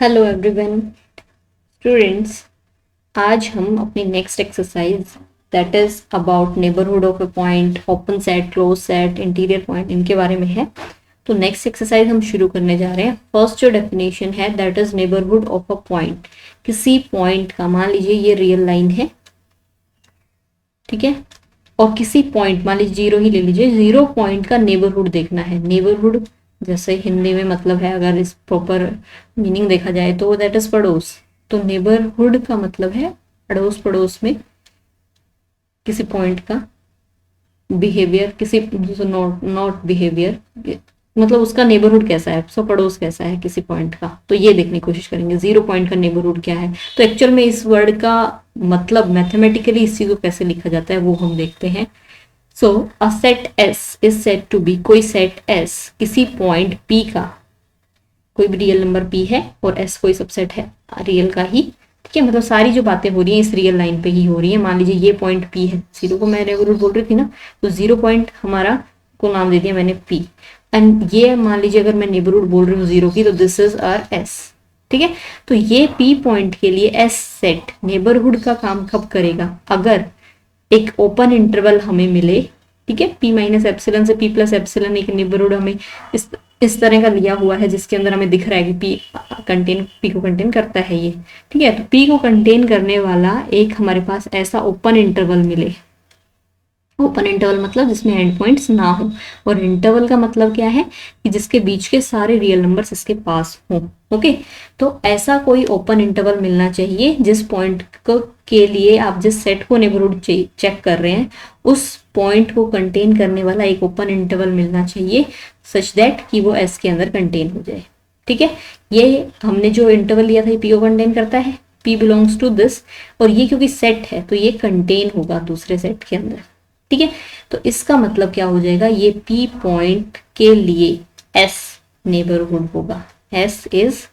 Hello everyone students. आज हम अपनी next exercise that is about neighbourhood of a point, open set, close set, interior point, इनके बारे में है। तो नेक्स्ट एक्सरसाइज हम शुरू करने जा रहे हैं। फर्स्ट जो डेफिनेशन है that is neighbourhood of a point. किसी पॉइंट का, मान लीजिए ये रियल लाइन है, ठीक है, और किसी पॉइंट, मान लीजिए जीरो ही ले लीजिए, जीरो पॉइंट का नेबरहुड देखना है। नेबरहुड जैसे हिंदी में मतलब है, अगर इस प्रॉपर मीनिंग देखा जाए तो दैट इज पड़ोस। तो नेबरहुड का मतलब है अड़ोस पड़ोस में किसी पॉइंट का बिहेवियर, किसी नॉट नॉट बिहेवियर, मतलब उसका नेबरहुड कैसा है, उसका पड़ोस कैसा है किसी पॉइंट का। तो ये देखने की कोशिश करेंगे जीरो पॉइंट का नेबरहुड क्या है। तो एक्चुअल में इस वर्ड का मतलब मैथमेटिकली इस चीज को कैसे लिखा जाता है वो हम देखते हैं। So a set S is set to be, कोई सेट एस किसी पॉइंट पी का, कोई भी रियल नंबर पी है और एस कोई सबसेट है रियल का ही, ठीक है। मतलब सारी जो बातें हो रही हैं इस रियल लाइन पे ही हो रही है। मान लीजिए ये पॉइंट पी है, जीरो को मैं नेबरहुड बोल रही थी ना, तो जीरो पॉइंट हमारा को नाम दे दिया मैंने पी, एंड ये मान लीजिए अगर मैं नेबरहुड बोल रही हूँ जीरो की, तो दिस इज आर एस, ठीक है। तो ये पी पॉइंट के लिए एस सेट नेबरहुड का काम कब करेगा, अगर एक ओपन इंटरवल हमें मिले, ठीक है, पी माइनस एप्सिलन से पी प्लस एप्सिलन एक नेबरहुड हमें इस तरह का लिया हुआ है, जिसके अंदर हमें दिख रहा है कि पी को कंटेन करता है ये, ठीक है। तो पी को कंटेन करने वाला एक हमारे पास ऐसा ओपन इंटरवल मिले। ओपन इंटरवल मतलब जिसमें एंड पॉइंट्स ना हो, और इंटरवल का मतलब क्या है कि जिसके बीच के सारे रियल नंबर्स इसके पास हो। ओके, तो ऐसा कोई ओपन इंटरवल मिलना चाहिए जिस पॉइंट को के लिए आप जिस सेट को नेबरहुड चेक कर रहे हैं उस पॉइंट को कंटेन करने वाला एक ओपन इंटरवल मिलना चाहिए, सच दैट कि वो एस के अंदर कंटेन हो जाए, ठीक है। ये हमने जो इंटरवल लिया था ये पी को कंटेन करता है, पी बिलोंग्स टू दिस, और ये क्योंकि सेट है तो ये कंटेन होगा दूसरे सेट के अंदर, ठीक है। तो इसका मतलब क्या हो जाएगा, ये पी पॉइंट के लिए एस नेबरहुड होगा। एस इज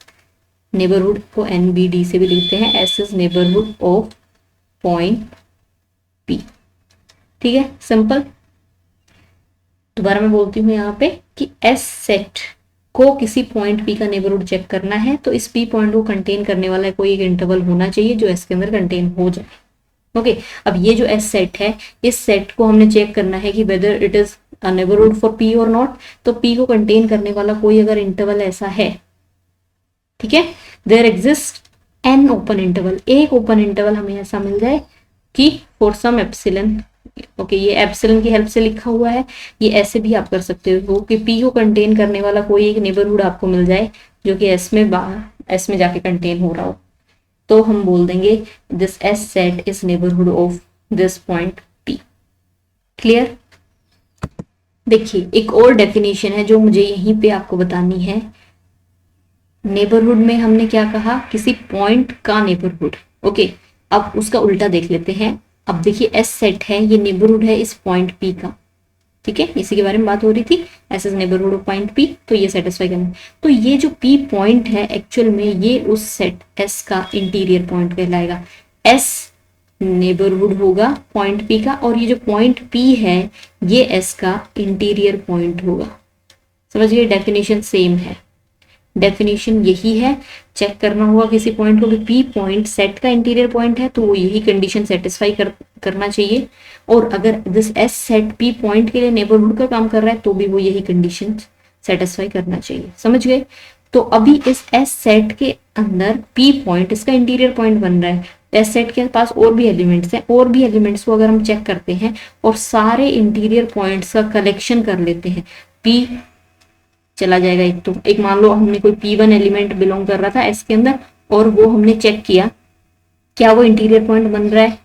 नेबरहुड को एनबीडी से भी लिखते हैं, S is neighbourhood of point P, ठीक है, सिंपल। दोबारा मैं बोलती हूँ यहाँ पे कि एस सेट को किसी पॉइंट पी का नेबरहुड चेक करना है तो इस पी पॉइंट को कंटेन करने वाला कोई एक इंटरवल होना चाहिए जो एस के अंदर कंटेन हो जाए। ओके, अब ये जो एस सेट है, इस सेट को हमने चेक करना है कि whether it is a neighbourhood for P or not. तो पी को कंटेन करने वाला कोई अगर इंटरवल ऐसा है, ठीक है, there exist an open interval, एक ओपन इंटरवल हमें ऐसा मिल जाए कि फॉर सम एप्सिलन, ओके, ये एप्सिलन की हेल्प से लिखा हुआ है, ये ऐसे भी आप कर सकते हो कि पी को कंटेन करने वाला कोई एक नेबरहुड आपको मिल जाए जो कि एस में जाके कंटेन हो रहा हो। तो हम बोल देंगे this S set is neighbourhood of this point P. Clear. देखिए एक और डेफिनेशन है जो मुझे यहीं पे आपको बतानी है। नेबरहुड में हमने क्या कहा, किसी पॉइंट का नेबरहुड। ओके, अब उसका उल्टा देख लेते हैं। अब देखिए एस सेट है, ये नेबरहुड है इस पॉइंट पी का, ठीक है, इसी के बारे में बात हो रही थी, S is neighbourhood of point P, तो ये सेटिस्फाई करना। तो ये जो पी पॉइंट है एक्चुअल में ये उस सेट एस का इंटीरियर पॉइंट कहलाएगा। एस नेबरहुड होगा पॉइंट पी का, और ये जो पॉइंट पी है ये एस का इंटीरियर पॉइंट होगा। समझिए डेफिनेशन सेम है, डेफिनेशन यही है। चेक करना होगा किसी पॉइंट को कि पी पॉइंट सेट का इंटीरियर पॉइंट है तो वो यही कंडीशन सेटिस्फाई करना चाहिए, और अगर this S set P point के लिए नेबरहुड का काम कर रहा है तो भी वो यही कंडीशन सेटिस्फाई करना चाहिए। समझ गए। तो अभी इस एस सेट के अंदर पी पॉइंट इसका इंटीरियर पॉइंट बन रहा है। एस सेट के पास और भी एलिमेंट्स हैं, और भी एलिमेंट्स को अगर हम चेक करते हैं और सारे इंटीरियर पॉइंट्स का कलेक्शन कर लेते हैं, पी चला जाएगा एक, तो एक मान लो हमने कोई P1 एलिमेंट बिलोंग कर रहा था एस के अंदर और वो हमने चेक किया क्या वो इंटीरियर पॉइंट बन रहा है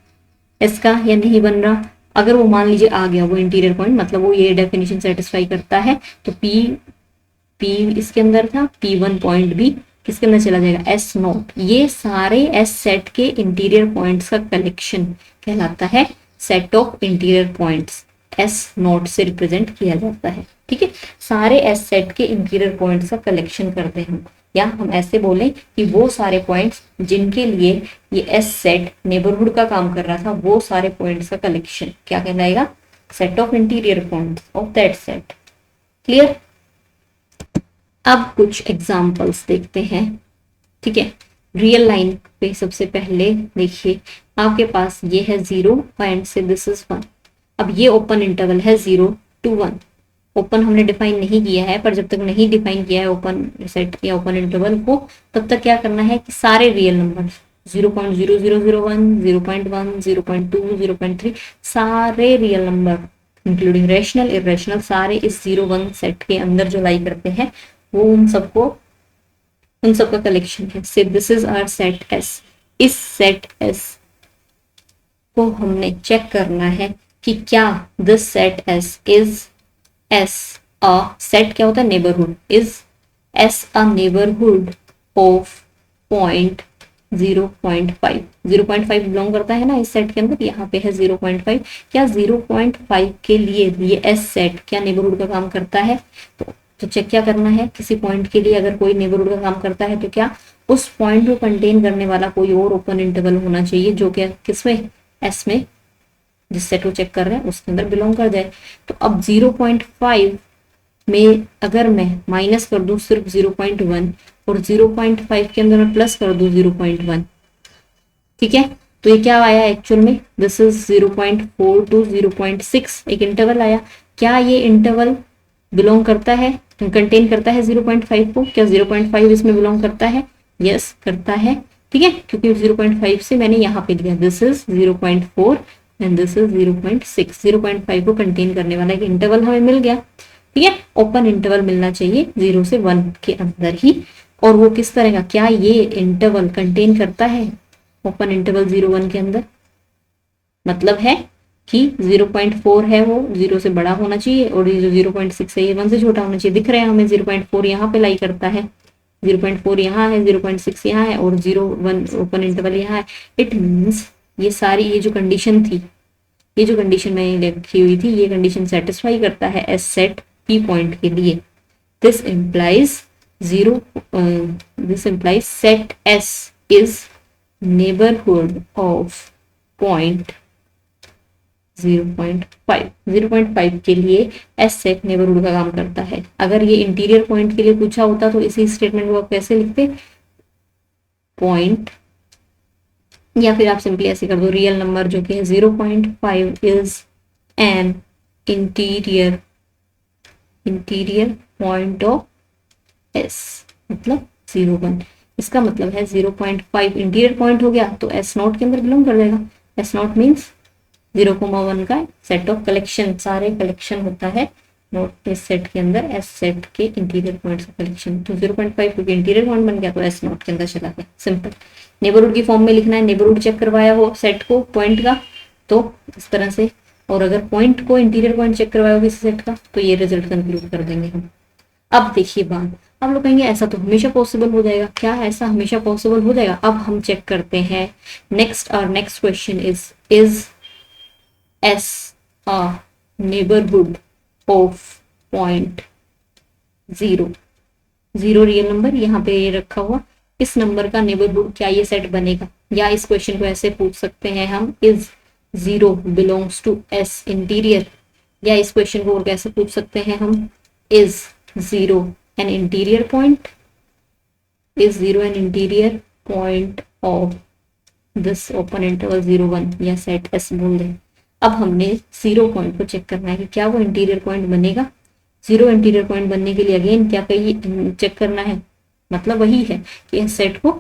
एस का या नहीं बन रहा। अगर वो मान लीजिए आ गया वो इंटीरियर पॉइंट, मतलब वो ये डेफिनेशन सेटिस्फाई करता है, तो पी इसके अंदर था, P1 पॉइंट भी किसके अंदर चला जाएगा, एस नोट। ये सारे एस सेट के इंटीरियर पॉइंट्स का कलेक्शन कहलाता है set of interior points, S note से रिप्रेजेंट किया जाता है, ठीक है। सारे एस सेट के इंटीरियर पॉइंट्स का कलेक्शन करते हैं, या हम ऐसे बोलें कि वो सारे पॉइंट्स जिनके लिए ये एस सेट नेबरहुड का काम कर रहा था वो सारे पॉइंट्स का कलेक्शन क्या कहलाएगा, set of interior points of that set. Clear. अब कुछ एग्जाम्पल्स देखते हैं। ठीक है। रियल लाइन पे सबसे पहले देखिए आपके पास ये है 0 एंड से दिस इज 1। अब ये ओपन इंटरवल है 0 to 1। ओपन हमने डिफाइन नहीं किया है, पर जब तक नहीं डिफाइन किया है ओपन सेट या ओपन इंटरवल को, तब तक क्या करना है कि सारे रियल नंबर 0.0001, 0.1, 0.2, 0.3 सारे real number including rational irrational सारे इस 0 1 सेट के अंदर जो लाई करते हैं वो उन सबका कलेक्शन है। So this is our set S. इस सेट एस को हमने चेक करना है कि क्या this set S is S a set क्या होता है neighbourhood, is S a neighbourhood of point 0.5। 0.5 belong करता है ना इस सेट के अंदर, यहाँ पे है 0.5। क्या 0.5 के लिए ये एस सेट क्या नेबरहुड का काम करता है? तो चेक क्या करना है, किसी पॉइंट के लिए अगर कोई नेबरहुड का काम करता है तो क्या उस पॉइंट को कंटेन करने वाला कोई और ओपन इंटरवल होना चाहिए जो क्या किसमें, एस में, जिस सेट को चेक कर रहे हैं उसके अंदर बिलोंग कर जाए। तो अब 0.5 में अगर मैं माइनस कर दूं सिर्फ 0.1 और 0.5 के अंदर मैं प्लस कर दूं 0.1, ठीक है, तो ये क्या आया एक्चुअल में, दिस इज 0.4 to 0.6 एक इंटरवल आया। क्या ये इंटरवल बिलोंग करता है, कंटेन करता है 0.5 को? क्या 0.5 इसमें बिलोंग करता है? यस करता है, ठीक है, क्योंकि 0.5 से मैंने यहाँ पे लिया this is 0.4 and this is 0.6। 0.5 को कंटेन करने वाला एक इंटरवल हमें मिल गया, ठीक है। ओपन इंटरवल मिलना चाहिए 0 से 1 के अंदर ही, और वो किस तरह का, क्या ये इंटरवल कंटेन करता है ओपन इंटरवल 0 1 के अंदर? मतलब है कि 0.4 है वो 0 से बड़ा होना चाहिए, और ये जो 0.6 है ये 1 से छोटा होना चाहिए। दिख रहा है हमें 0.4 यहाँ पे लाई करता है, 0.4 यहाँ है, 0.6 यहाँ है और 0 1 ओपन इंटरवल यहाँ है। इट मीन्स ये सारी ये जो कंडीशन थी, ये जो कंडीशन मैंने लिखी हुई थी, ये कंडीशन सेटिस्फाई करता है एस सेट पी पॉइंट के लिए। This implies set S is neighbourhood of point 0.5। 0.5 के लिए एस सेट नेबरहुड का काम करता है। अगर ये इंटीरियर पॉइंट के लिए पूछा होता तो इसी स्टेटमेंट को आप कैसे लिखते, पॉइंट, या फिर आप सिंपली ऐसे कर दो, रियल नंबर जो कि है 0.5 is an interior point of S, मतलब 0 1। इसका मतलब है 0.5 इंटीरियर पॉइंट हो गया तो एस नॉट के अंदर बिलोंग कर जाएगा। एस नॉट मीन्स 0,1 का सेट ऑफ कलेक्शन, सारे कलेक्शन होता है नोट इस सेट के अंदर, एस सेट के इंटीरियर पॉइंट्स का कलेक्शन। तो 0.5 क्योंकि इंटीरियर पॉइंट बन गया तो एस नॉट के अंदर चला गया। सिंपल नेबरहुड की फॉर्म में लिखना है, नेबरहुड चेक करवाया हो सेट को पॉइंट का तो इस तरह से, और अगर पॉइंट को इंटीरियर पॉइंट चेक करवाया हो किसी सेट का तो ये रिजल्ट कंक्लूड कर देंगे हम। अब देखिए बात, आप लोग कहेंगे ऐसा तो हमेशा पॉसिबल हो जाएगा, क्या ऐसा हमेशा पॉसिबल हो जाएगा? अब हम चेक करते हैं नेक्स्ट, और next question is S a neighbourhood of point 0 real number यहाँ पे ये रखा हुआ, इस नंबर का नेबरहुड क्या ये सेट बनेगा? या इस क्वेश्चन को ऐसे पूछ सकते हैं हम, is 0 belongs to S interior, या इस क्वेश्चन को और कैसे पूछ सकते हैं हम, is 0 an interior point, is 0 an interior point of this open interval 0 1, या सेट एस बोल दें। अब हमने 0 पॉइंट को चेक करना है कि क्या वो इंटीरियर पॉइंट बनेगा। 0 इंटीरियर पॉइंट बनने के लिए अगेन क्या कहीं चेक करना है, मतलब वही है कि एस सेट को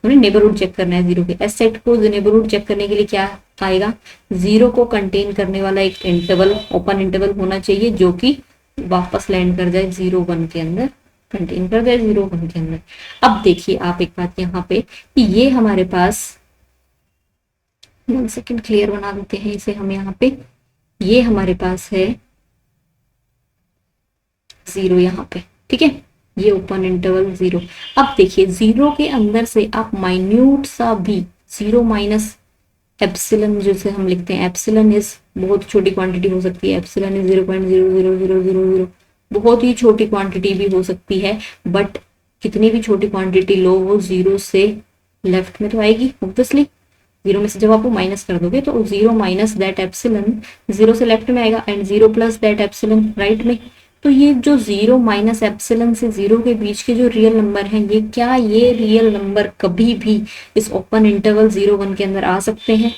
हमें नेबरहुड चेक करना है 0 के। एस सेट को नेबरहुड चेक करने के लिए क्या आएगा, 0 को कंटेन करने वाला एक इंटरवल, ओपन इंटरवल होना चाहिए जो कि वापस लैंड कर जाए 0 1 के अंदर, कंटेन कर जाए 0 1 के अंदर। अब देखिए आप एक बात यहाँ पे कि ये हमारे पास, 1 सेकेंड क्लियर बना देते हैं इसे हम यहाँ पे, ये हमारे पास है 0 यहाँ पे, ठीक है, ये ओपन इंटरवल 0। अब देखिए 0 के अंदर से आप माइन्यूट सा भी 0 माइनस एप्सिलन जैसे हम लिखते हैं, एप्सिलन इज बहुत छोटी क्वांटिटी हो सकती है, एप्सिलन इज 0.00000, बहुत ही छोटी क्वांटिटी भी हो सकती है, बट कितनी भी छोटी क्वांटिटी लो वो 0 से लेफ्ट में तो आएगी ऑब्वियसली। 0 में से जब आप वो माइनस कर दोगे तो 0 माइनस दैट एप्सिलन 0 से लेफ्ट में आएगा, and 0 plus that epsilon right में। तो ये जो 0 माइनस एप्सिलन से 0 के बीच के जो रियल नंबर हैं, ये क्या ये रियल नंबर कभी भी इस ओपन इंटरवल 0 1 के अंदर आ सकते हैं?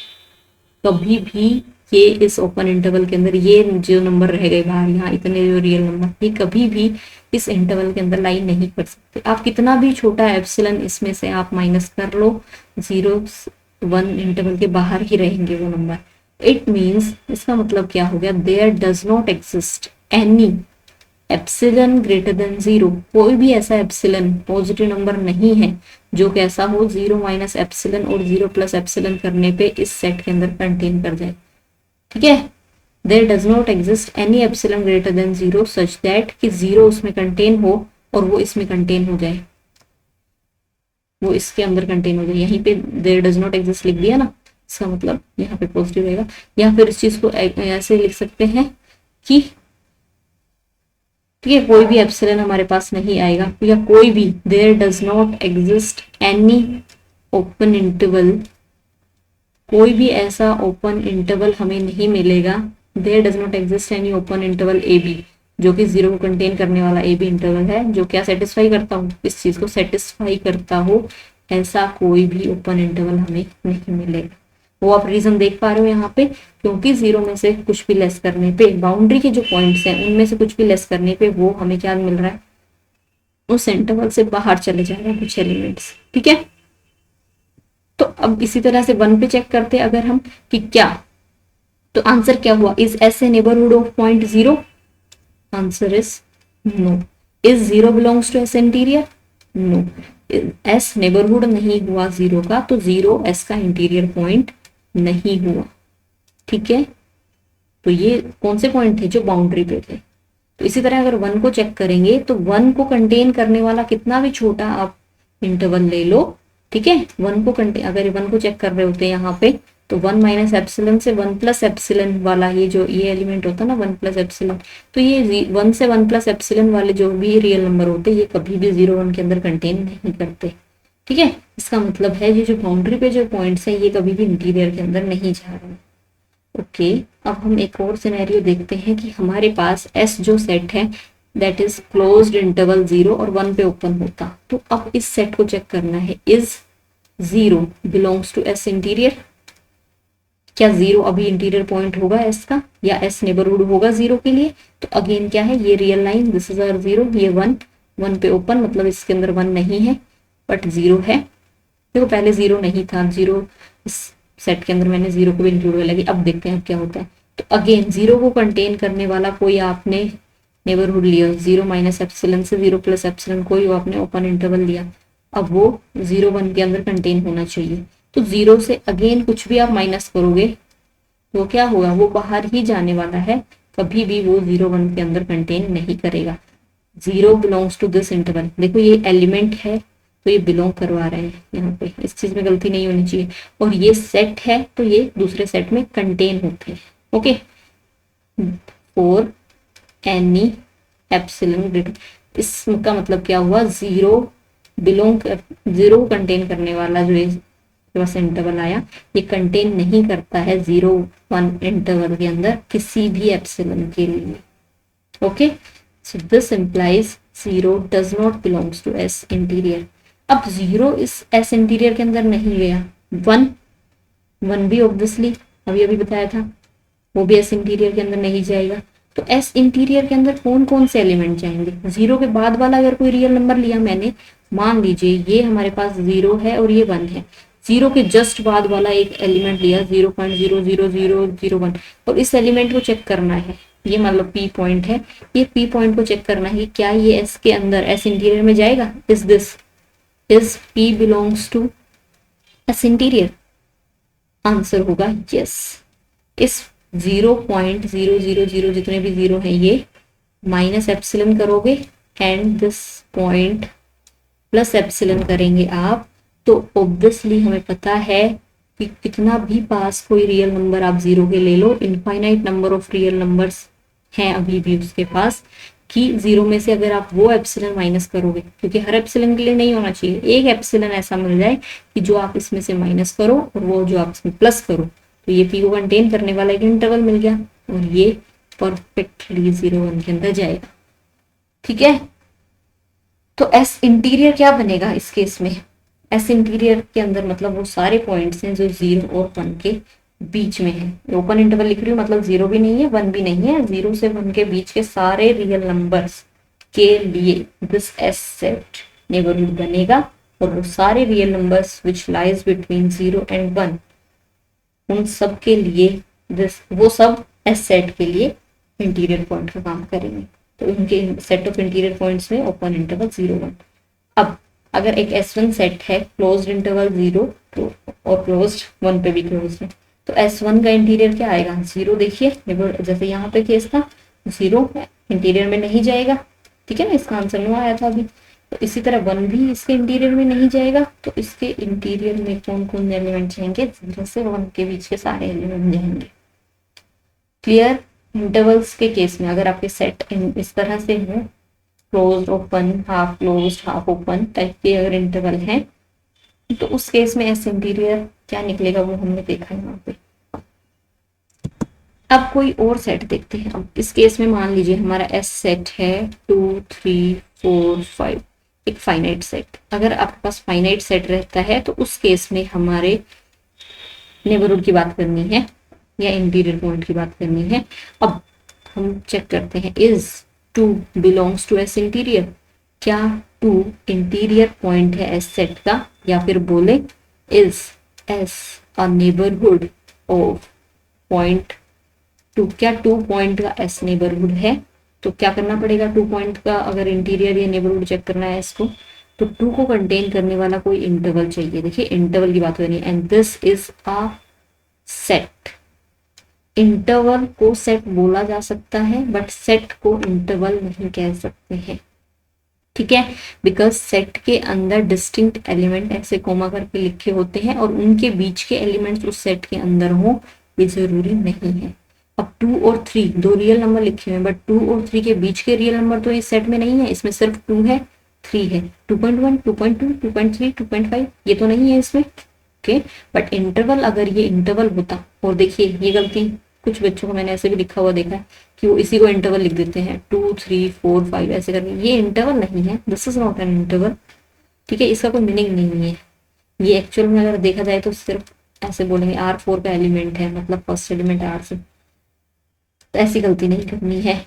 कभी भी ये इस ओपन इंटरवल के अंदर ये जो नंबर रह गए बाहर, यहाँ इतने जो रियल नंबर, ये कभी भी इस इंटरवल के अंदर लाई नहीं कर सकते। आप कितना भी छोटा एप्सिलन इसमें से आप माइनस कर लो, 0 1 इंटरवल के बाहर ही रहेंगे वो नंबर। इट मीन्स, इसका मतलब क्या हो गया, there does not exist any epsilon greater than 0, कोई भी ऐसा एप्सिलन पॉजिटिव नंबर नहीं है जो कैसा हो 0 माइनस एप्सिलन और 0 प्लस एप्सिलन करने पे इस सेट के अंदर कंटेन कर जाए। ठीक है, there does not exist any epsilon greater than 0 such that कि 0 उसमें कंटेन हो और वो इसमें कंटेन हो जाए, वो इसके अंदर कंटेन हो जाए। यहीं पे देयर डज नॉट एग्जिस्ट लिख दिया ना, इसका मतलब यहाँ पे पॉजिटिव रहेगा। या फिर इस चीज को ऐसे लिख सकते हैं कि ठीक है, कोई भी एप्सिलन हमारे पास नहीं आएगा, या कोई भी there does not exist any open interval, कोई भी ऐसा ओपन इंटरवल हमें नहीं मिलेगा। There does not exist any open interval A B, जो कि 0 को कंटेन करने वाला ए बी इंटरवल है, जो क्या सेटिस्फाई करता हो, इस चीज को सेटिस्फाई करता हो, ऐसा कोई भी ओपन इंटरवल हमें नहीं मिलेगा। वो आप रीजन देख पा रहे हो यहाँ पे, क्योंकि 0 में से कुछ भी लेस करने पे, बाउंड्री के जो पॉइंट्स हैं उनमें से कुछ भी लेस करने पे वो हमें क्या मिल रहा है, उस इंटरवल से बाहर चले जा रहे हैं कुछ एलिमेंट्स। ठीक है, तो अब इसी तरह से 1 पे चेक करते हैं अगर हम कि क्या, तो आंसर क्या हुआ, is S a neighbourhood of point 0? Answer is no. Is 0 belongs to S interior? No, S neighbourhood नहीं हुआ 0 का, तो 0 एस का इंटीरियर पॉइंट नहीं हुआ। ठीक है, तो ये कौन से पॉइंट थे, जो बाउंड्री पे थे। तो इसी तरह अगर 1 को चेक करेंगे तो 1 को कंटेन करने वाला कितना भी छोटा आप इंटरवल ले लो, ठीक है, 1 को कंटेन, अगर 1 को चेक कर रहे होते हैं यहाँ पे, तो 1 माइनस एप्सिलन से 1 प्लस एप्सिलन वाला ये जो ये एलिमेंट होता है ना 1 प्लस एप्सिलन, तो ये 1 से 1 प्लस एप्सिलन वाले जो भी रियल नंबर होते हैं ये कभी भी 0 1 के अंदर कंटेन नहीं करते। ठीक है, इसका मतलब है ये जो बाउंड्री पे जो पॉइंट्स है ये कभी भी इंटीरियर के अंदर नहीं जा रहे। ओके, अब हम एक और सिनेरियो देखते हैं कि हमारे पास एस जो सेट है दैट इज क्लोज्ड इंटरवल 0 और 1 पे ओपन होता, तो अब इस सेट को चेक करना है, is 0 belongs to S interior? क्या 0 अभी इंटीरियर पॉइंट होगा एस का, या एस नेबरहुड होगा 0 के लिए? तो अगेन क्या है, ये real line, this is our 0, ये 1 पे ओपन, मतलब इसके अंदर 1 नहीं है बट 0 है। देखो पहले 0 नहीं था, 0 इस सेट के अंदर मैंने 0 को भी इंक्लूड कर लिया। अब देखते हैं क्या होता है। तो अगेन 0 को कंटेन करने वाला कोई आपने नेबरहुड लिया, 0 माइनस एप्सिलन से 0 प्लस एप्सिलन, कोई आपने ओपन इंटरवल लिया, अब वो 0 1 के अंदर कंटेन होना चाहिए। तो 0 से अगेन कुछ भी आप माइनस करोगे तो क्या होगा, वो बाहर ही जाने वाला है, कभी भी वो 0 1 के अंदर कंटेन नहीं करेगा। 0 बिलोंग्स टू दिस इंटरवल, देखो ये एलिमेंट है तो ये बिलोंग करवा रहे हैं यहाँ पे, इस चीज में गलती नहीं होनी चाहिए। और ये सेट है तो ये दूसरे सेट में कंटेन होते हैं। Okay, for any epsilon greater, इसका मतलब क्या हुआ, 0 को कंटेन करने वाला जो बस इंटरवल आया, ये कंटेन नहीं करता है 0 1 इंटरवल के अंदर किसी भी एप्सिलन के लिए। Okay, so this implies 0 does not belongs to S interior. अब 0 इस एस इंटीरियर के अंदर नहीं गया, 1 भी ऑब्वियसली अभी अभी बताया था वो भी एस इंटीरियर के अंदर नहीं जाएगा। तो एस इंटीरियर के अंदर कौन कौन से एलिमेंट जाएंगे, 0 के बाद वाला अगर कोई रियल नंबर लिया मैंने, मान लीजिए ये हमारे पास 0 है और ये 1 है, 0 के जस्ट बाद वाला एक एलिमेंट लिया 0.00001, और इस एलिमेंट को चेक करना है, ये मतलब पी पॉइंट है, ये पी पॉइंट को चेक करना है क्या ये एस के अंदर एस इंटीरियर में जाएगा, is P belongs to S interior? Answer होगा यस। इस 0.000 जितने भी 0 है ये माइनस एप्सिलन करोगे and this point plus epsilon करेंगे आप, तो ऑब्वियसली हमें पता है कि कितना भी पास कोई रियल नंबर आप 0 के ले लो, infinite number of real numbers हैं अभी भी उसके पास, कि 0 में से अगर आप वो एप्सिलन माइनस करोगे, क्योंकि हर एप्सिलन के लिए नहीं होना चाहिए, एक एप्सिलन ऐसा मिल जाए कि जो आप इसमें से माइनस करो और वो जो आप इसमें प्लस करो, तो ये पी को कंटेन करने वाला एक इंटरवल मिल गया और ये परफेक्टली 0 1 के अंदर जाएगा। ठीक है, तो एस इंटीरियर क्या बनेगा इस केस में, एस इंटीरियर के अंदर मतलब वो सारे पॉइंट्स हैं जो 0 और 1 के बीच में है। ओपन इंटरवल लिख रही हूँ मतलब 0 भी नहीं है 1 भी नहीं है, 0 से 1 के बीच के सारे रियल नंबर्स के लिए दिस एस सेट नेबरहुड बनेगा, और वो सारे real numbers which lies between 0 and 1 उन सब के लिए दिस वो सब एस सेट के लिए इंटीरियर पॉइंट का काम करेंगे। तो उनके सेट ऑफ इंटीरियर पॉइंट्स में ओपन इंटरवल 0 1। अब अगर एक S1 सेट है क्लोज्ड इंटरवल 0 तो और क्लोज्ड 1 पे भी क्लोज्ड है, तो S1 का इंटीरियर क्या आएगा 0। देखिए जैसे यहाँ पे केस था 0 इंटीरियर में नहीं जाएगा, ठीक है ना, इसका आंसर नो आया था अभी। तो इसी तरह 1 भी इसके इंटीरियर में नहीं जाएगा, तो इसके इंटीरियर में कौन कौन एलिमेंट जाएंगे, 0 से 1 के बीच के सारे एलिमेंट जाएंगे। क्लियर। इंटरवल्स के केस में अगर आपके सेट इस तरह से हो closed open half closed half open type के अगर इंटरवल है, तो उस केस में एस इंटीरियर क्या निकलेगा वो हमने देखा है यहाँ पे। अब कोई और सेट देखते हैं। अब इस केस में मान लीजिए हमारा एस सेट है 2 3 4 5, एक फाइनाइट सेट। अगर आपके पास फाइनाइट सेट रहता है तो उस केस में हमारे नेबरहुड की बात करनी है या इंटीरियर पॉइंट की बात करनी है। अब हम चेक करते हैं is 2 belongs to S interior, क्या 2 इंटीरियर पॉइंट है एस सेट का, या फिर बोले is S a neighbourhood of point 2, क्या 2 पॉइंट का एस नेबरहुड है। तो क्या करना पड़ेगा, 2 पॉइंट का अगर इंटीरियर या नेबरहुड चेक करना है एस को, तो 2 को कंटेन करने वाला कोई इंटरवल चाहिए। देखिए इंटरवल की बात हो रही है, and this is a set. Interval को सेट बोला जा सकता है बट सेट को इंटरवल नहीं कह सकते हैं, ठीक है, बिकॉज सेट के अंदर डिस्टिंक्ट एलिमेंट ऐसे कोमा करके लिखे होते हैं और उनके बीच के एलिमेंट्स उस सेट के अंदर हो ये जरूरी नहीं है। अब 2 और 3 दो रियल नंबर लिखे हुए हैं, बट 2 और 3 के बीच के रियल नंबर तो इस सेट में नहीं है, इसमें सिर्फ 2 है 3 है, 2.1 2.2 2.3 2.5 ये तो नहीं है इसमें, ओके। बट इंटरवल अगर ये इंटरवल होता, और देखिए ये गलती कुछ बच्चों को मैंने ऐसे भी लिखा हुआ देखा है कि वो इसी को इंटरवल लिख देते हैं 2 3 4 5 ऐसे करके, ये इंटरवल नहीं है, this is not an interval, ठीक है, इसका कोई मीनिंग नहीं है। ये एक्चुअल में अगर देखा जाए तो सिर्फ ऐसे बोलेंगे R4 का एलिमेंट है मतलब फर्स्ट एलिमेंट R से, तो ऐसी गलती नहीं करनी है,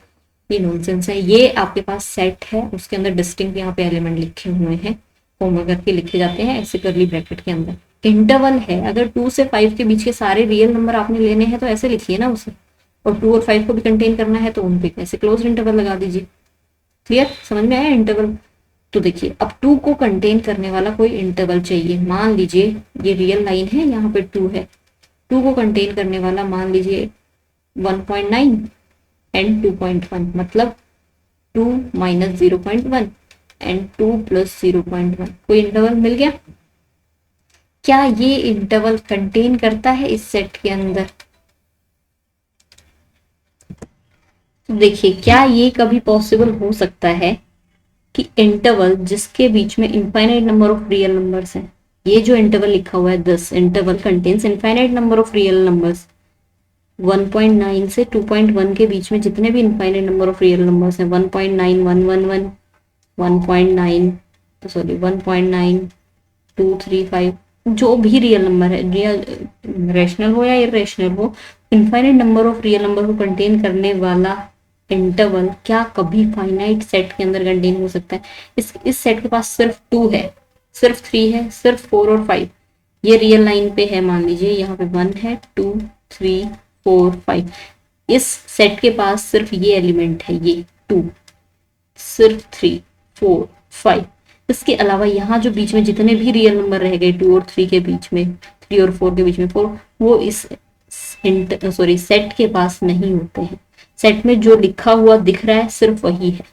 ये नॉनसेंस है। ये आपके पास सेट है उसके अंदर डिस्टिंक्ट यहाँ पे एलिमेंट लिखे हुए हैं, होमवर्क करके लिखे जाते हैं ऐसे करली ब्रैकेट के अंदर। इंटरवल है अगर 2 से 5 के बीच के सारे रियल नंबर आपने लेने हैं तो ऐसे लिखिए ना उसे, और 2 और 5 को भी कंटेन करना है तो उन पे कैसे क्लोज इंटरवल लगा दीजिए। क्लियर, समझ में आया इंटरवल। तो देखिए अब 2 को कंटेन करने वाला कोई इंटरवल चाहिए। मान लीजिए ये रियल लाइन है, यहाँ पे 2 है, 2 को कंटेन करने वाला मान लीजिए 1.9 एंड 2.1, मतलब 2 माइनस 0.1 एंड 2 प्लस 0.1, कोई इंटरवल मिल गया। क्या ये इंटरवल कंटेन करता है इस सेट के अंदर, तो देखिए क्या ये कभी पॉसिबल हो सकता है कि इंटरवल जिसके बीच में infinite number of real numbers हैं, ये जो इंटरवल लिखा हुआ है this interval contains infinite number of real numbers, 1.9 से 2.1 के बीच में जितने भी infinite number of real numbers हैं 1.9111 1.9 सॉरी 1.9235 जो भी रियल नंबर है, रियल रेशनल हो या इरेशनल हो, infinite number of real number को कंटेन करने वाला इंटरवल क्या कभी फाइनाइट सेट के अंदर कंटेन हो सकता है। इस सेट के पास सिर्फ 2 है, सिर्फ 3 है, सिर्फ 4 और 5, ये रियल लाइन पे है, मान लीजिए यहाँ पे 1 है 2 3 4 5, इस सेट के पास सिर्फ ये एलिमेंट है, ये 2, सिर्फ 3 4 5, इसके अलावा यहाँ जो बीच में जितने भी रियल नंबर रह गए 2 और 3 के बीच में, 3 और 4 के बीच में 4, वो इस सेट के पास नहीं होते हैं। सेट में जो लिखा हुआ दिख रहा है सिर्फ वही है,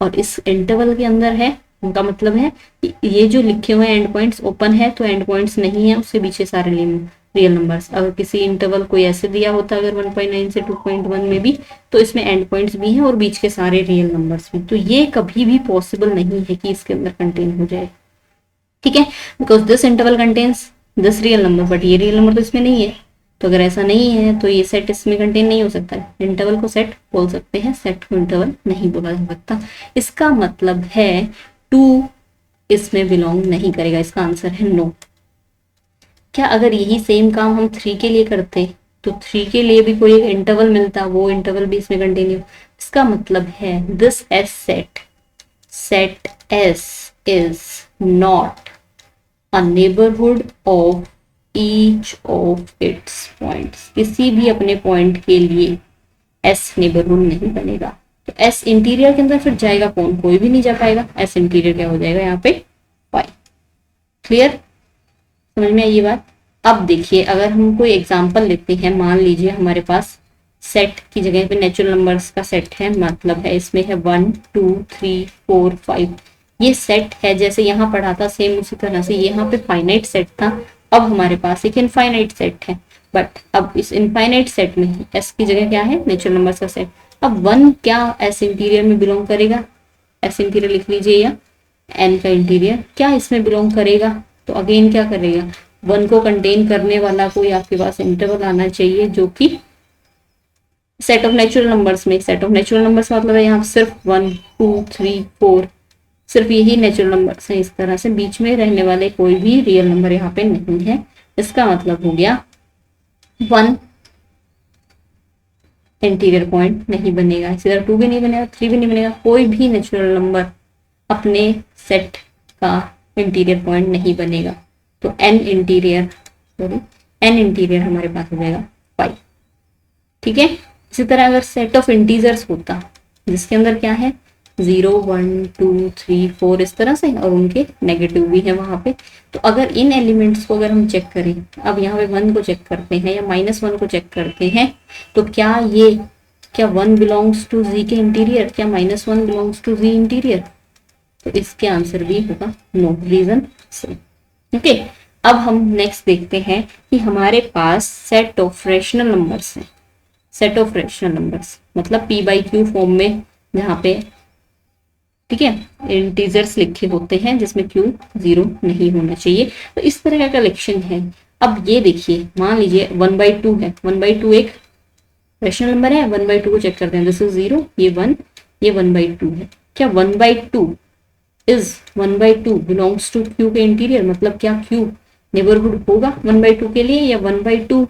और इस इंटरवल के अंदर है, उनका मतलब है ये जो लिखे हुए एंड पॉइंट्स ओपन है तो एंड पॉइंट्स नहीं है, उसके पीछे सारे रियल नंबर्स। अगर किसी इंटरवल कोई ऐसे दिया होता अगर 1.9 से 2.1 में भी, तो इसमें एंड पॉइंट्स भी हैं और बीच के सारे रियल नंबर्स भी, तो ये कभी भी पॉसिबल नहीं है कि इसके अंदर कंटेन हो जाए, ठीक है, because this interval contains this real number, but ये रियल नंबर तो इसमें नहीं है, तो अगर ऐसा नहीं है तो ये सेट इसमें कंटेन नहीं हो सकता है। इंटरवल को सेट बोल सकते हैं, सेट को इंटरवल नहीं बोला जा सकता। इसका मतलब है 2 इसमें बिलोंग नहीं करेगा। इसका आंसर है नो। क्या अगर यही सेम काम हम 3 के लिए करते तो 3 के लिए भी कोई एक इंटरवल मिलता, वो इंटरवल भी इसमें कंटिन्यू। इसका मतलब है this S set S is not a neighbourhood of each of its points. किसी भी अपने पॉइंट के लिए एस नेबरहुड नहीं बनेगा। तो एस इंटीरियर के अंदर फिर जाएगा कौन? कोई भी नहीं जा पाएगा। एस इंटीरियर क्या हो जाएगा यहाँ पे? पाई। क्लियर? समझ में आई ये बात? अब देखिए, अगर हम कोई एग्जांपल लेते हैं, मान लीजिए हमारे पास सेट की जगह पे नेचुरल नंबर्स का सेट है, मतलब है इसमें है 1 2 3 4 5। ये सेट है, जैसे यहाँ पढ़ा था सेम उसी तरह से यहाँ पे फाइनाइट सेट था। अब हमारे पास एक इनफाइनाइट सेट है, बट अब इस इनफाइनाइट सेट में एस की जगह क्या है? नेचुरल नंबर्स का सेट। अब 1 क्या एस इंटीरियर में बिलोंग करेगा? एस इंटीरियर लिख लीजिए, या एन का इंटीरियर क्या इसमें बिलोंग करेगा? तो अगेन क्या करेगा? 1 को कंटेन करने वाला कोई आपके पास इंटरवल आना चाहिए जो कि सेट ऑफ नेचुरल नंबर्स में। सेट ऑफ नेचुरल नंबर्स मतलब है यहाँ सिर्फ 1 2 3 4 सिर्फ यही नेचुरल नंबर्स हैं। इस तरह से बीच में रहने वाले कोई भी रियल नंबर यहाँ पे नहीं है। इसका मतलब हो गया 1 इंटीरियर पॉइंट नहीं बनेगा। इसी तरह 2 भी नहीं बनेगा, 3 भी नहीं बनेगा। कोई भी नेचुरल नंबर अपने सेट का इंटीरियर पॉइंट नहीं बनेगा। तो एन इंटीरियर हमारे पास हो जाएगा 5। ठीक है। इसी तरह अगर सेट ऑफ इंटीजर्स होता जिसके अंदर क्या है 0 1 2 3 4 इस तरह से, और उनके नेगेटिव भी है वहां पे, तो अगर इन एलिमेंट्स को अगर हम चेक करें, अब यहाँ पे 1 को चेक करते हैं या -1 को चेक करते हैं, तो क्या 1 बिलोंग्स टू जी के इंटीरियर? क्या -1 बिलोंग्स टू जी इंटीरियर? तो इसके आंसर भी होगा नो। रीजन से। ओके। अब हम नेक्स्ट देखते हैं कि हमारे पास सेट ऑफ रेशनल नंबर्स है। सेट ऑफ रेशनल नंबर्स मतलब पी बाई क्यू फॉर्म में, जहाँ पे ठीक है इंटीजर्स लिखे होते हैं जिसमें क्यू 0 नहीं होना चाहिए। तो इस तरह का कलेक्शन है। अब ये देखिए, मान लीजिए 1/2 है। 1/2 एक रेशनल नंबर है। 1/2 को चेक करते हैं, दिस इज 0, ये 1, ये 1/2 है। क्या 1/2 इज 1/2 बिलोंग्स टू क्यू के इंटीरियर? मतलब क्या क्यू नेबरहुड होगा 1/2 के लिए, या 1/2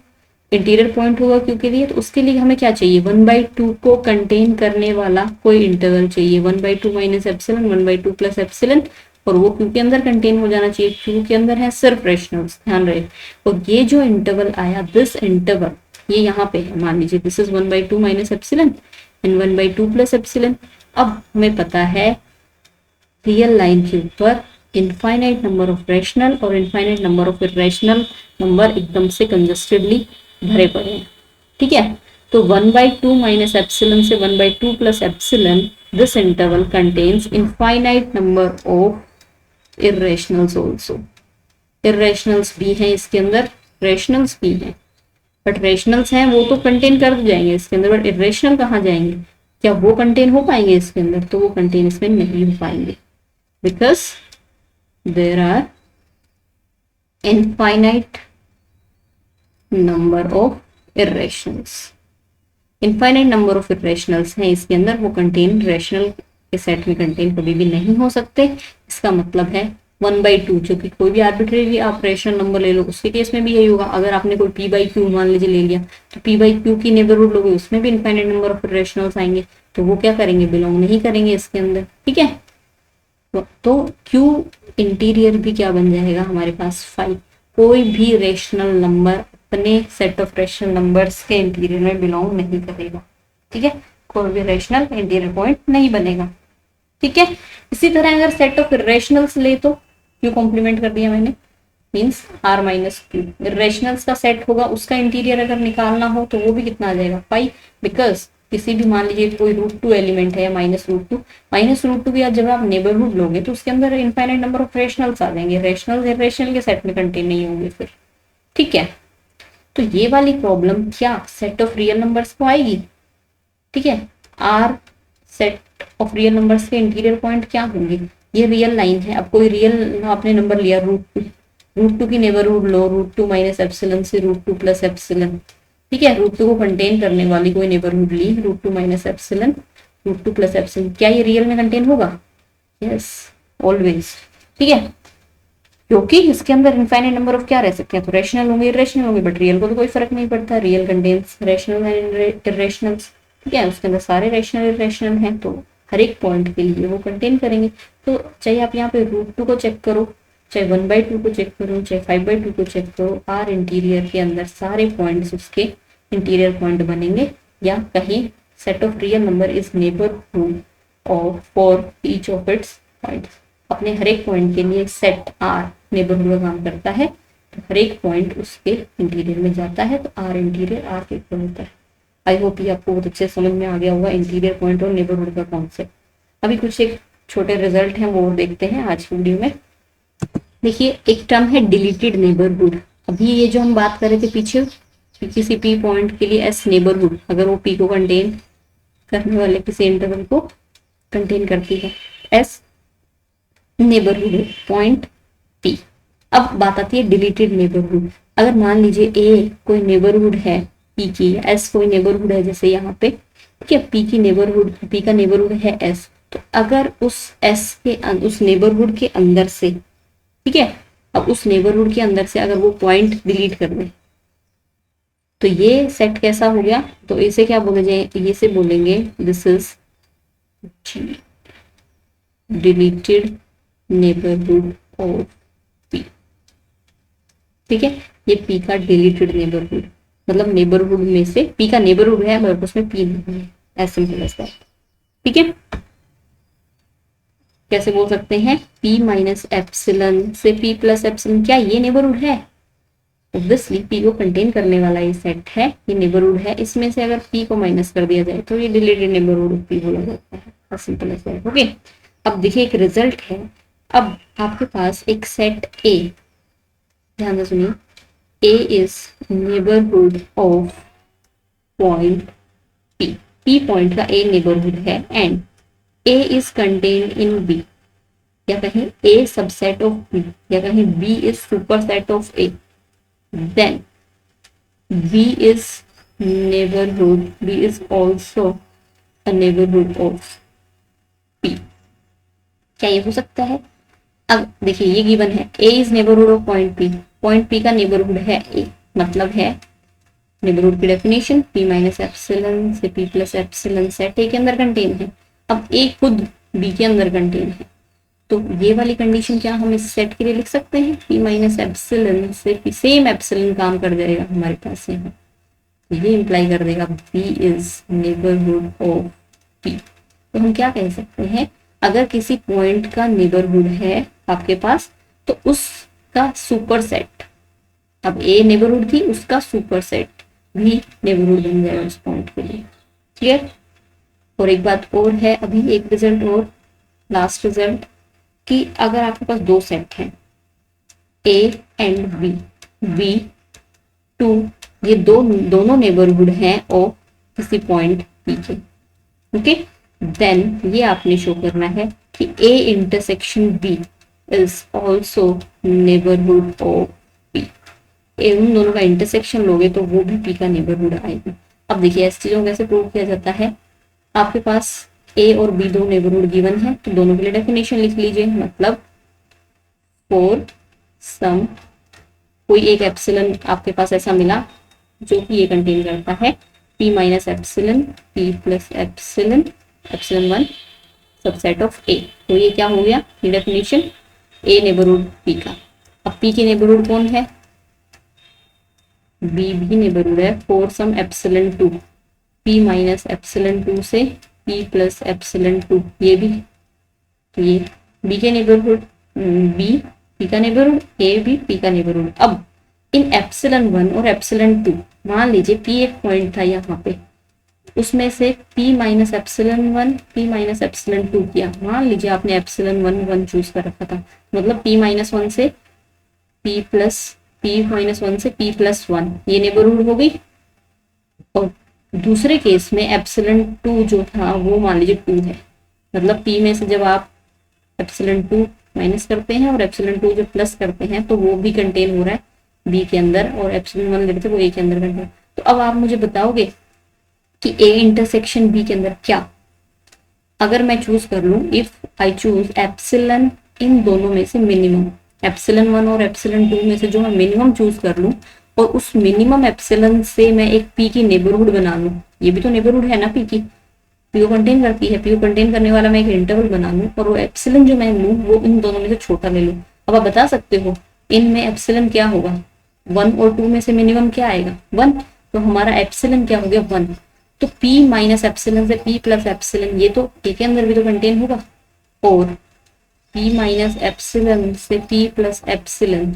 इंटीरियर पॉइंट होगा क्यू के लिए? तो उसके लिए हमें क्या चाहिए? 1/2 को कंटेन करने वाला कोई इंटरवल चाहिए। 1/2 माइनस एप्सिलन, 1/2 प्लस एप्सिलन, और वो क्यू के अंदर कंटेन हो जाना चाहिए। क्यू के अंदर है सिर्फ रेशनल्स, ध्यान रहे। और ये जो इंटरवल आया, दिस इंटरवल ये यहाँ पे है, मान लीजिए this is 1/2 minus epsilon and 1/2 plus epsilon. अब हमें पता है रियल लाइन के ऊपर इनफाइनाइट नंबर ऑफ रेशनल और infinite number of irrational number एकदम से कंजस्टेडली भरे पड़े हैं। ठीक है। तो 1/2 माइनस एप्सिलन से 1/2 plus epsilon, this interval contains infinite number of irrationals also. Irrationals भी हैं इसके अंदर, रेशनल्स भी हैं, बट रेशनल्स हैं वो तो कंटेन कर जाएंगे इसके अंदर, बट इरेशनल कहाँ जाएंगे? क्या वो कंटेन हो पाएंगे इसके अंदर? तो वो कंटेन इसमें नहीं हो पाएंगे, because there are infinite number of irrationals. Infinite number of irrationals हैं इसके अंदर, वो कंटेन रेशनल के सेट में कंटेन कभी भी नहीं हो सकते। इसका मतलब है 1/2, जो कि कोई भी आर्बिट्रेरी आप रेशनल नंबर ले लो, उसके केस में भी यही होगा। अगर आपने कोई p/q मान लीजिए ले लिया, तो p/q की नेबरहुड लोगे, उसमें भी इनफाइनाइट नंबर ऑफ रेशनल्स आएंगे, तो वो क्या करेंगे? बिलोंग नहीं करेंगे इसके अंदर। ठीक है। तो q इंटीरियर भी क्या बन जाएगा हमारे पास? 5। कोई भी रेशनल नंबर अपने सेट ऑफ रेशनल नंबर्स के इंटीरियर में बिलोंग नहीं करेगा। ठीक है। कोई भी रेशनल इंटीरियर पॉइंट नहीं बनेगा। ठीक है। इसी तरह अगर सेट ऑफ इरेशनल्स ले तो क्यू कॉम्प्लीमेंट कर दिया मैंने, means r minus Q. Irrationals का सेट होगा, उसका इंटीरियर अगर निकालना हो तो वो भी कितना आ जाएगा? 5। बिकॉज किसी भी मान लीजिए कोई √2 एलिमेंट है या -√2 भी जब आप नेबरहुड लोगे तो उसके अंदर इनफाइनाइट नंबर ऑफ रेशनल्स आ जाएंगे। रेशनल्स इरेशनल के सेट में कंटेन नहीं होंगे फिर। ठीक है। तो ये वाली प्रॉब्लम क्या सेट ऑफ रियल नंबर्स को आएगी? ठीक है। R set of real numbers के इंटीरियर पॉइंट क्या होंगे? ये रियल लाइन है। अब कोई रियल आपने नंबर लिया √2, रूट टू की नेबरहुड लो, रूट टू माइनस एप्सिलन से रूट टू प्लस एप्सिलन, ठीक है, रूट टू को कंटेन करने वाली कोई नेबरहुड ली, root two minus epsilon, root two plus epsilon, क्या ये रियल में कंटेन होगा? यस, ऑलवेज, ठीक है, क्योंकि इसके अंदर इनफाइनाइट नंबर ऑफ क्या रह सकते हैं, तो रैशनल होंगे, इरेशनल होंगे, बट रियल को तो कोई फर्क नहीं पड़ता, real contains rational and irrationals, ठीक है, उसके अंदर सारे रैशनल इरेशनल हैं, तो हर एक पॉइंट के लिए वो कंटेन करेंगे। तो चाहे आप यहाँ पे रूट टू को चेक करो, चाहे 1/2 को चेक करो, चाहे 5/2 को चेक करो, आर इंटीरियर के अंदर सारे पॉइंट्स उसके इंटीरियर पॉइंट बनेंगे, या कहीं set of real number is neighbourhood of for each of its points, अपने हर एक पॉइंट के लिए सेट आर नेबरहुड का काम करता है, तो हर एक पॉइंट उसके इंटीरियर में जाता है, तो आर इंटीरियर आर के इक्वल होता है। आई होप ये आपको बहुत अच्छे समझ में आ गया होगा इंटीरियर पॉइंट और नेबरहुड का कॉन्सेप्ट। अभी कुछ एक छोटे रिजल्ट हैं वो देखते हैं आज की वीडियो में। देखिए, एक टर्म है डिलीटेड नेबरहुड। अभी ये जो हम बात कर रहे थे पीछे, किसी पी पॉइंट के लिए एस नेबरहुड, अगर वो पी को कंटेन करने वाले किसी इंटरवल को कंटेन करती है, एस नेबरहुड पॉइंट पी। अब बात आती है डिलीटेड नेबरहुड। अगर मान लीजिए ए कोई नेबरहुड है पी की, एस कोई नेबरहुड है, जैसे यहाँ पे, ठीक है, पी की नेबरहुड, पी का नेबरहुड है एस, तो अगर उस एस के उस नेबरहुड के अंदर से, ठीक है, अब उस नेबरहुड के अंदर से अगर वो पॉइंट डिलीट कर दे, तो ये सेट कैसा हो गया? तो इसे क्या बोले जाए, ये से बोलेंगे this is deleted neighbourhood of P, ठीक है, ये पी का डिलीटेड नेबरहुड, मतलब नेबरहुड में से पी का नेबरहुड है मगर उसमें पी नहीं है, एज सिंपल एज दैट, ठीक है। कैसे बोल सकते हैं, पी माइनस एप्सिलन से पी प्लस एप्सिलन, क्या ये नेबरहुड है? ऑब्वियसली पी को कंटेन करने वाला ये सेट है, ये नेबरहुड है, इसमें से अगर पी को माइनस कर दिया जाए तो ये डिलीटेड नेबरहुड ऑफ पी बोला जाता है, as simple as that, okay. अब देखिए एक रिजल्ट है, अब आपके पास एक सेट ए, ध्यान से सुनिए, A is neighborhood of point P. P point का A neighborhood है and A is contained in B, या कहीं A subset of B, या कहीं B is superset of A. Then B is neighborhood, B is also a neighborhood of P. क्या ये हो सकता है? अब देखिए ये गिवन है, A is neighborhood of point P, point P का नेबरहुड है ए, मतलब है नेबरहुड की डेफिनेशन पी माइनस एप्सिलन से पी प्लस एप्सिलन सेट ए के अंदर कंटेन है। अब ए खुद बी के अंदर कंटेन है, तो ये वाली कंडीशन क्या हम इस सेट के लिए लिख सकते हैं, पी माइनस एप्सिलन से पी, सेम एप्सिलन काम कर जाएगा हमारे पास यहाँ, ये इंप्लाई कर देगा B is neighbourhood of P. तो हम क्या कह सकते हैं, अगर किसी पॉइंट का नेबरहुड है आपके पास, तो उस का सुपर सेट, अब ए नेबरहुड थी, उसका सुपर सेट भी नेबरहुड बन जाएगा उस पॉइंट के लिए, क्लियर। और एक बात और है, अभी एक रिजल्ट और, लास्ट रिजल्ट, कि अगर आपके पास दो सेट हैं A and B, B two, ये दोनों नेबरहुड हैं और किसी पॉइंट पी के, ओके, देन ये आपने शो करना है कि A intersection B is also neighborhood of P. उन दोनों का इंटरसेक्शन लोगे तो वो भी P का नेबरहुड आएगा। अब देखिए ऐसी चीजों को कैसे प्रूव किया जाता है, आपके पास A और B दो नेबरहुड गिवन है, तो दोनों के लिए डेफिनेशन लिख लीजिए, मतलब फॉर सम कोई एक एप्सिलन आपके पास ऐसा मिला जो कि ये कंटेन करता है P minus epsilon, P plus epsilon, epsilon 1 subset of A, तो ये क्या हो गया, ये डेफिनेशन ए नेबरहुड पी का। अब पी की नेबरहुड कौन है, बी भी नेबरहुड है for some epsilon 2, P minus epsilon 2 से पी प्लस एप्सिलन 2, ये भी, तो ये बी के नेबरहुड, बी पी का नेबरहुड, ए भी पी का नेबरहुड। अब इन एप्सिलन 1 और एप्सिलन 2, मान लीजिए पी एक पॉइंट था यहाँ पे, उसमें से p minus epsilon 1, p minus epsilon 2 किया, मान लीजिए आपने एप्सिलन 1 चूज कर रखा था, मतलब p माइनस 1 से p प्लस, p माइनस 1 से p प्लस 1, ये नेबरहुड हो गई। और दूसरे केस में एप्सिलन 2 जो था वो मान लीजिए 2 है, मतलब p में से जब आप एप्सिलन 2 माइनस करते हैं और एप्सिलॉन 2 जब प्लस करते हैं तो वो भी कंटेन हो रहा है बी के अंदर, और एप्सिलॉन 1 लेते हैं वो ए के अंदर कंटेन। तो अब आप मुझे बताओगे कि ए इंटरसेक्शन बी के अंदर क्या, अगर मैं चूज कर लूं, इफ आई चूज एप्सिलॉन इन दोनों में से मिनिमम, एप्सिलॉन 1 और एप्सिलॉन 2 में से जो मैं मिनिमम चूज कर लूं और उस मिनिमम एप्सिलॉन से मैं एक पी की नेबरहुड बना लूं, ये भी तो नेबरहुड है ना पी की, पी को कंटेन करती है, पी को कंटेन करने वाला मैं एक इंटरवल बना लूं और वो एप्सिलॉन जो मैं लूं वो इन दोनों में से छोटा ले लूं। अब आप बता सकते हो इनमें एप्सिलॉन क्या होगा, 1 और 2 में से मिनिमम क्या आएगा 1, तो हमारा एप्सिलॉन क्या हो गया 1। तो p माइनस एप्सिलॉन से p प्लस एप्सिलॉन, ये तो a के अंदर भी तो कंटेन होगा, और p माइनस एप्सिलॉन से p प्लस एप्सिलॉन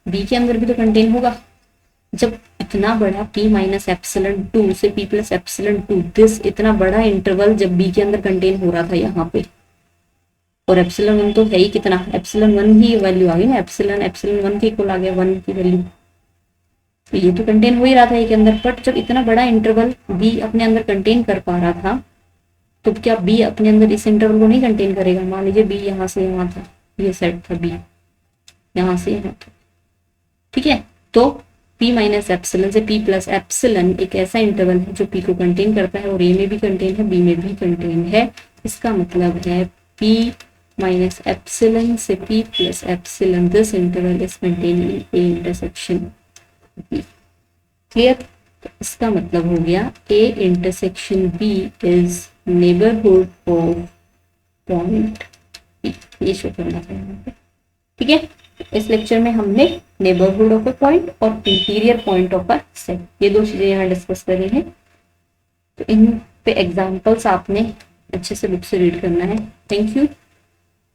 b के अंदर भी तो कंटेन होगा। जब इतना बड़ा p माइनस एप्सिलॉन 2 से p प्लस एप्सिलॉन 2, दिस इतना बड़ा इंटरवल जब b के अंदर कंटेन हो रहा था यहाँ पे, और एप्सिलॉन 1 तो है ही कितना, एप्सिलॉन 1 ही वैल्यू आ गई ना, एप्सिलॉन 1 के इक्वल आ गया 1 की वैल्यू, तो ये तो कंटेन हो ही रहा था ए के अंदर। बट जब इतना बड़ा इंटरवल बी अपने अंदर कंटेन कर पा रहा था, तो क्या बी अपने अंदर इस इंटरवल को नहीं कंटेन करेगा। मान लीजिए बी यहाँ से यहाँ था, ये सेट था बी यहाँ से यहाँ था, ठीक है, तो p माइनस एप्सिलॉन से p प्लस एप्सिलॉन एक ऐसा इंटरवल है जो p को कंटेन करता है और a में भी कंटेन है, b में भी कंटेन है। इसका मतलब है p माइनस एप्सिलॉन से p plus epsilon, this interval is contain in a intersection b। Clear, इसका मतलब हो गया a intersection b is neighbourhood of point p, ये शो करना चाहिए, ठीक है। इस लेक्चर में हमने नेबरहुड ऑफ ए पॉइंट और interior point of a set, ये दो चीजें यहाँ डिस्कस करी हैं। तो इन पे एग्जांपल्स आपने अच्छे से बुक से रीड करना है। Thank you.